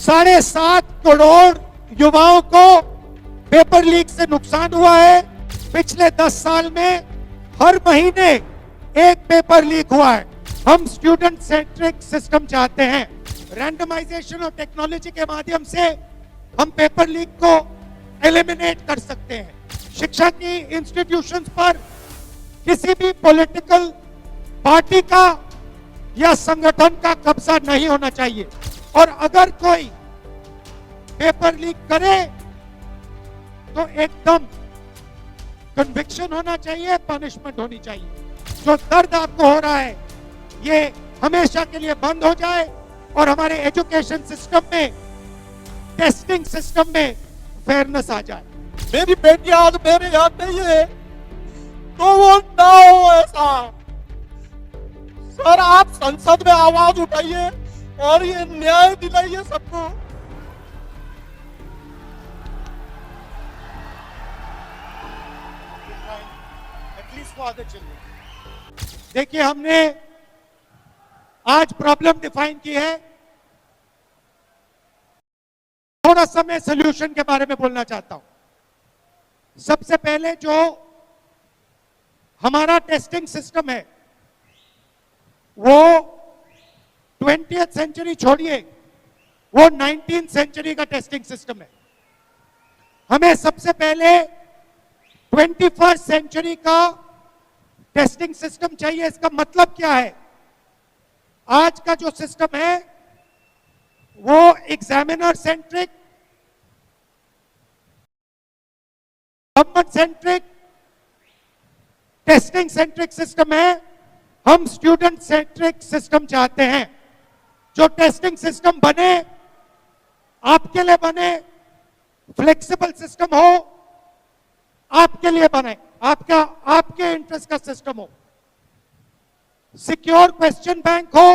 7.5 करोड़ युवाओं को paper leak से नुकसान हुआ है। पिछले 10 साल में हर महीने एक पेपर लीक हुआ है। हम स्टूडेंट सेंट्रिक सिस्टम चाहते हैं। रैंडमाइजेशन और टेक्नोलॉजी के माध्यम से हम पेपर लीक को एलिमिनेट कर सकते हैं। शिक्षा की इंस्टीट्यूशंस पर किसी भी पॉलिटिकल पार्टी का या संगठन का कब्जा नहीं होना चाहिए, और अगर कोई पेपर लीक करे तो एकदम कन्विक्शन होना चाहिए, पनिशमेंट होनी चाहिए। जो दर्द आपको हो रहा है ये हमेशा के लिए बंद हो जाए और हमारे एजुकेशन सिस्टम में, टेस्टिंग सिस्टम में फेयरनेस आ जाए। मेरी बेटी आज मेरे याद नहीं है तो वो ना हो ऐसा। सर आप संसद में आवाज उठाइए और ये न्याय दिलाइए सबको। देखिए, हमने आज प्रॉब्लम डिफाइन की है। थोड़ा सा मैं सोल्यूशन के बारे में बोलना चाहता हूं। सबसे पहले जो हमारा टेस्टिंग सिस्टम है वो 20th सेंचुरी छोड़िए, वो 19th सेंचुरी का टेस्टिंग सिस्टम है। हमें सबसे पहले 21st सेंचुरी का टेस्टिंग सिस्टम चाहिए। इसका मतलब क्या है? आज का जो सिस्टम है वो examiner centric, government centric, testing centric system है। हम स्टूडेंट सेंट्रिक सिस्टम चाहते हैं। जो टेस्टिंग सिस्टम बने आपके लिए बने, फ्लेक्सिबल सिस्टम हो, आपके लिए बने, आपके इंटरेस्ट का सिस्टम हो, सिक्योर क्वेश्चन बैंक हो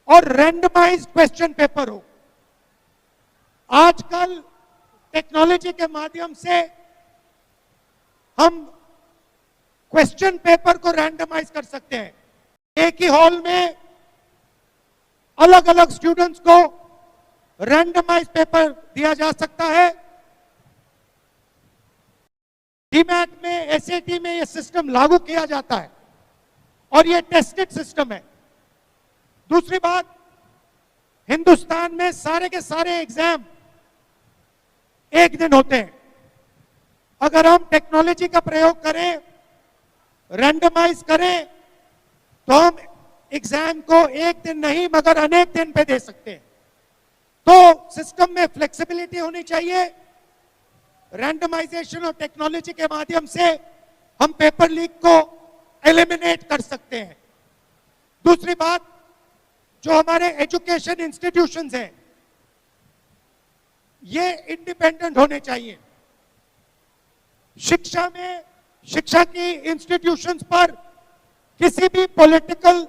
और रैंडमाइज्ड क्वेश्चन पेपर हो। आजकल टेक्नोलॉजी के माध्यम से हम क्वेश्चन पेपर को रैंडमाइज कर सकते हैं। एक ही हॉल में अलग अलग स्टूडेंट्स को रैंडमाइज पेपर दिया जा सकता है। डीमैट में, एसएटी में यह सिस्टम लागू किया जाता है और यह टेस्टेड सिस्टम है। दूसरी बात, हिंदुस्तान में सारे के सारे एग्जाम एक दिन होते हैं। अगर हम टेक्नोलॉजी का प्रयोग करें, रैंडमाइज करें, तो हम एग्जाम को एक दिन नहीं मगर अनेक दिन पे दे सकते हैं। तो सिस्टम में फ्लेक्सिबिलिटी होनी चाहिए। रैंडमाइजेशन और टेक्नोलॉजी के माध्यम से हम पेपर लीक को एलिमिनेट कर सकते हैं। दूसरी बात, जो हमारे एजुकेशन इंस्टीट्यूशंस हैं ये इंडिपेंडेंट होने चाहिए। शिक्षा में, शिक्षा की इंस्टीट्यूशंस पर किसी भी पॉलिटिकल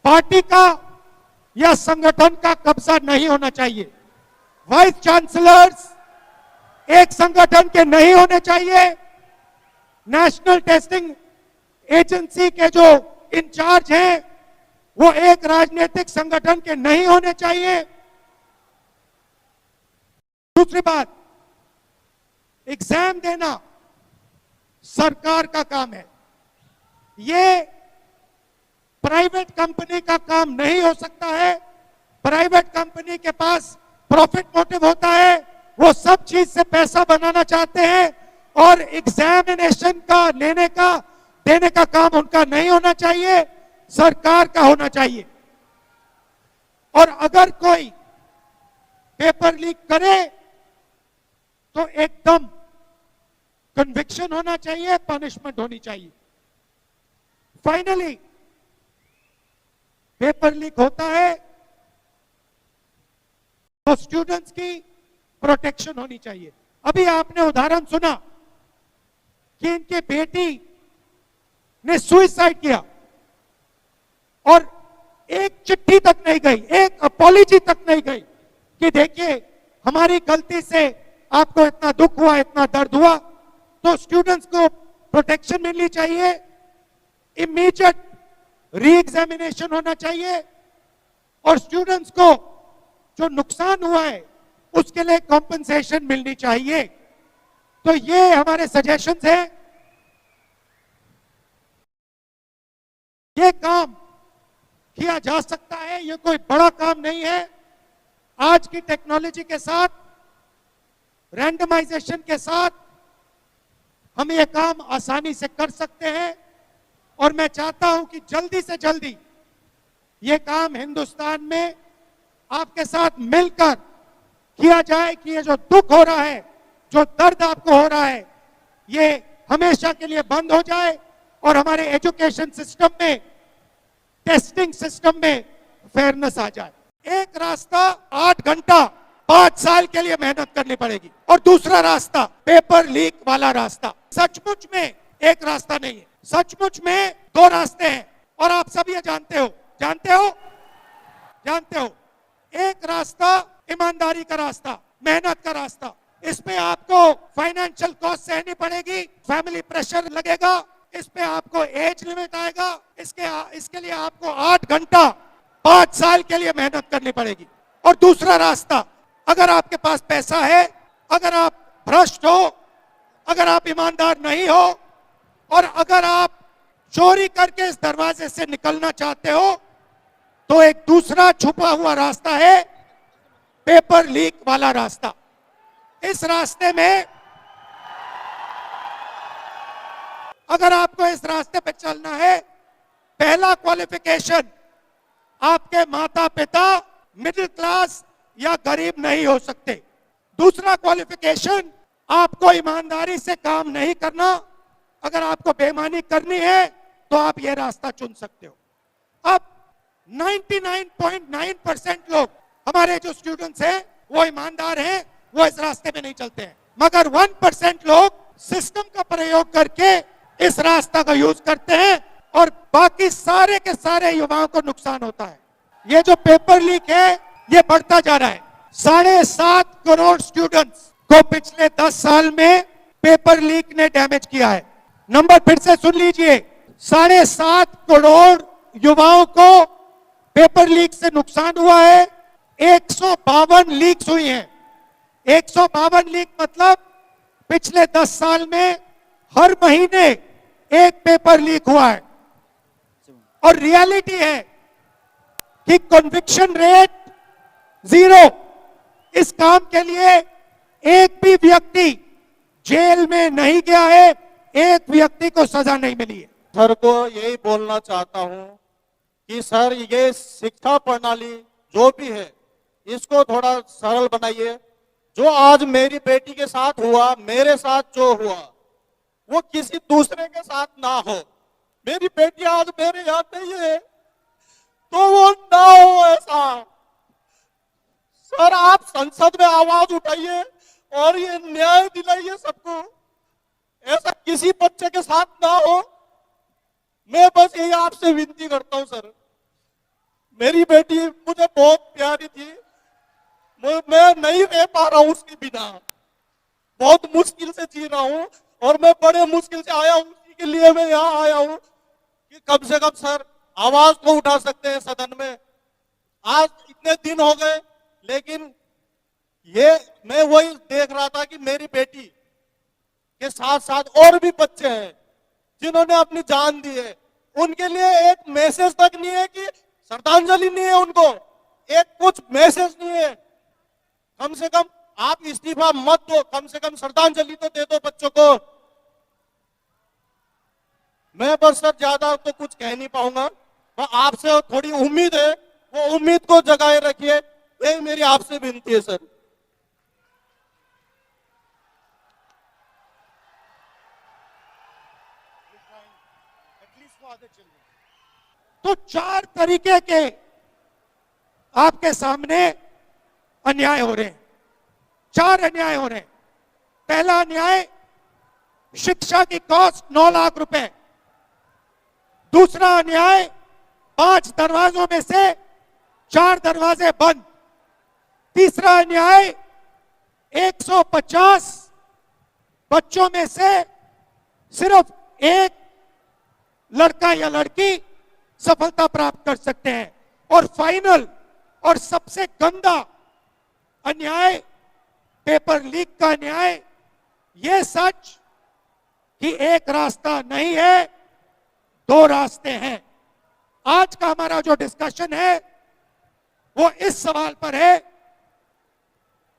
पार्टी का या संगठन का कब्जा नहीं होना चाहिए। वाइस चांसलर्स एक संगठन के नहीं होने चाहिए। नेशनल टेस्टिंग एजेंसी के जो इंचार्ज हैं वो एक राजनीतिक संगठन के नहीं होने चाहिए। दूसरी बात, एग्जाम देना सरकार का काम है। ये प्राइवेट कंपनी का काम नहीं हो सकता है। प्राइवेट कंपनी के पास प्रॉफिट मोटिव होता है, वो सब चीज से पैसा बनाना चाहते हैं और एग्जामिनेशन का देने का काम उनका नहीं होना चाहिए, सरकार का होना चाहिए। और अगर कोई पेपर लीक करे तो एकदम कन्विक्शन होना चाहिए, पनिशमेंट होनी चाहिए। फाइनली, पेपर लीक होता है तो स्टूडेंट्स की प्रोटेक्शन होनी चाहिए। अभी आपने उदाहरण सुना कि इनकी बेटी ने सुसाइड किया और एक चिट्ठी तक नहीं गई, एक अपॉलॉजी तक नहीं गई कि देखिए हमारी गलती से आपको इतना दुख हुआ, इतना दर्द हुआ। तो स्टूडेंट्स को प्रोटेक्शन मिलनी चाहिए, इमीडिएट री एग्जामिनेशन होना चाहिए और स्टूडेंट्स को जो नुकसान हुआ है उसके लिए कॉम्पनसेशन मिलनी चाहिए। तो ये हमारे सजेशंस हैं। ये काम किया जा सकता है, ये कोई बड़ा काम नहीं है। आज की टेक्नोलॉजी के साथ, रैंडमाइजेशन के साथ हम ये काम आसानी से कर सकते हैं और मैं चाहता हूं कि जल्दी से जल्दी ये काम हिंदुस्तान में आपके साथ मिलकर किया जाए कि ये जो दुख हो रहा है, जो दर्द आपको हो रहा है, ये हमेशा के लिए बंद हो जाए और हमारे एजुकेशन सिस्टम में, टेस्टिंग सिस्टम में फेयरनेस आ जाए। एक रास्ता 8 घंटा 5 साल के लिए मेहनत करनी पड़ेगी और दूसरा रास्ता पेपर लीक वाला रास्ता। सचमुच में एक रास्ता नहीं है, सचमुच में 2 रास्ते हैं और आप सब ये जानते हो, जानते हो, जानते हो। एक रास्ता ईमानदारी का रास्ता, मेहनत का रास्ता। इस पे आपको फाइनेंशियल कॉस्ट सहनी पड़ेगी, फैमिली प्रेशर लगेगा, इस पे आपको एज लिमिट आएगा, इसके लिए आपको 8 घंटा 5 साल के लिए मेहनत करनी पड़ेगी। और दूसरा रास्ता, अगर आपके पास पैसा है, अगर आप भ्रष्ट हो, अगर आप ईमानदार नहीं हो और अगर आप चोरी करके इस दरवाजे से निकलना चाहते हो, तो एक दूसरा छुपा हुआ रास्ता है, पेपर लीक वाला रास्ता। इस रास्ते में अगर आपको इस रास्ते पे चलना है, पहला क्वालिफिकेशन, आपके माता पिता मिडिल क्लास या गरीब नहीं हो सकते। दूसरा क्वालिफिकेशन, आपको ईमानदारी से काम नहीं करना। अगर आपको बेईमानी करनी है तो आप ये रास्ता चुन सकते हो। अब 99.9% लोग, हमारे जो स्टूडेंट्स हैं वो ईमानदार हैं, वो इस रास्ते पे नहीं चलते हैं, मगर 1% लोग सिस्टम का प्रयोग करके इस रास्ता का यूज करते हैं और बाकी सारे के सारे युवाओं को नुकसान होता है। ये जो पेपर लीक है ये बढ़ता जा रहा है। 7.5 करोड़ स्टूडेंट्स को पिछले 10 साल में पेपर लीक ने डैमेज किया है। नंबर फिर से सुन लीजिए, 7.5 करोड़ युवाओं को पेपर लीक से नुकसान हुआ है। 152 लीक्स हुई हैं। 152 लीक मतलब पिछले 10 साल में हर महीने एक पेपर लीक हुआ है। और रियलिटी है कि कन्विक्शन रेट 0। इस काम के लिए एक भी व्यक्ति जेल में नहीं गया है, एक व्यक्ति को सजा नहीं मिली है। सर को यही बोलना चाहता हूं कि सर ये शिक्षा प्रणाली जो भी है इसको थोड़ा सरल बनाइए। जो आज मेरी बेटी के साथ हुआ, मेरे साथ जो हुआ, वो किसी दूसरे के साथ ना हो। मेरी बेटी आज मेरे याद नहीं है तो वो ना हो ऐसा। सर आप संसद में आवाज उठाइए और ये न्याय दिलाइए सबको, ऐसा किसी बच्चे के साथ ना हो। मैं बस यही आपसे विनती करता हूं सर। मेरी बेटी मुझे बहुत प्यारी थी, मैं नहीं रह पा रहा हूं उसके बिना, बहुत मुश्किल से जी रहा हूं और मैं बड़े मुश्किल से आया हूं। उसी के लिए मैं यहाँ आया हूं कि कम से कम सर आवाज तो उठा सकते हैं सदन में। आज इतने दिन हो गए, लेकिन ये मैं वही देख रहा था कि मेरी बेटी के साथ साथ और भी बच्चे हैं जिन्होंने अपनी जान दी है। उनके लिए एक मैसेज तक नहीं है, कि श्रद्धांजलि नहीं है उनको, एक कुछ मैसेज नहीं है। कम से कम आप इस्तीफा मत दो, कम से कम श्रद्धांजलि तो दे दो बच्चों को। मैं बस सर ज्यादा तो कुछ कह नहीं पाऊंगा, पर आपसे थोड़ी उम्मीद है, वो उम्मीद को जगाए रखिए, यही मेरी आपसे विनती है सर। तो 4 तरीके के आपके सामने अन्याय हो रहे हैं, 4 अन्याय हो रहे हैं। पहला अन्याय, शिक्षा की कॉस्ट 9 लाख रुपए। दूसरा अन्याय, 5 दरवाजों में से 4 दरवाजे बंद। तीसरा अन्याय, 150 बच्चों में से सिर्फ एक लड़का या लड़की सफलता प्राप्त कर सकते हैं। और फाइनल और सबसे गंदा अन्याय, पेपर लीक का अन्याय, ये सच कि एक रास्ता नहीं है, दो रास्ते हैं। आज का हमारा जो डिस्कशन है वो इस सवाल पर है,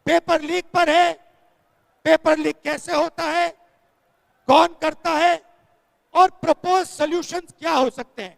पेपर लीक पर है। पेपर लीक कैसे होता है, कौन करता है और प्रपोज सॉल्यूशंस क्या हो सकते हैं।